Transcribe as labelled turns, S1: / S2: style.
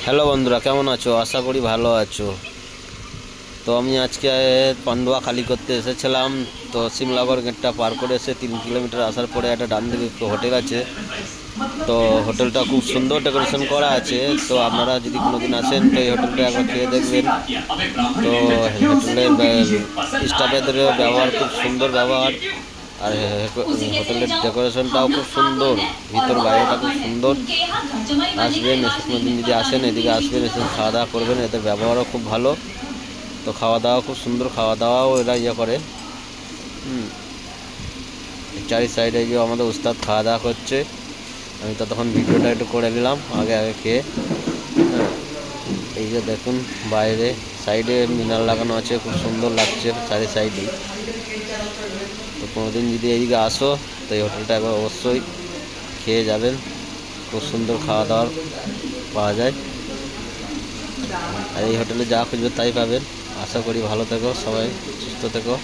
S1: Hello বন্ধুরা, কেমন আছো? আশা করি ভালো আছো। তো আমি আজকে পান্ডুয়া খালি করতে এসেছিলাম। তো সিমলাগড় গেটটা পার করে এসে 3 কিলোমিটার আসার পরে একটা ডান দিকে হোটেল আছে। তো হোটেলটা খুব সুন্দর ডেকোরেশন করা আছে। তো আপনারা যদি কোনোদিন আসেন তো এই হোটেলটা একবার খেয়ে দেখবেন। তো হোটেলের স্টাফেদের ব্যবহার খুব সুন্দর ব্যবহার, আর হোটেলের ডেকোরেশনটাও খুব সুন্দর, ভিতর বাইরেটা খুব সুন্দর। আসবেন, এসে কোনোদিন যদি আসেন এদিকে আসবেন, এসে খাওয়া দাওয়া করবেন। এদের ব্যবহারও খুব ভালো। তো খাওয়া দাওয়া খুব সুন্দর, খাওয়া দাওয়াও এরা করে। চারি সাইডে গিয়ে আমাদের উস্তাদ খাওয়া দাওয়া করছে। আমি তো তখন ভিডিওটা একটু করে নিলাম আগে আগে খেয়ে। এই যে দেখুন, বাইরে সাইডে মিনার লাগানো আছে, খুব সুন্দর লাগছে চারি সাইডে। তো কোনোদিন যদি এইদিকে আসো তো এই হোটেলটা একবার অবশ্যই খেয়ে যাবেন। খুব সুন্দর খাওয়া দাওয়ার পাওয়া যায়, আর এই হোটেলে যা খুঁজবে তাই পাবেন। আশা করি ভালো থেকো সবাই, সুস্থ থেকো।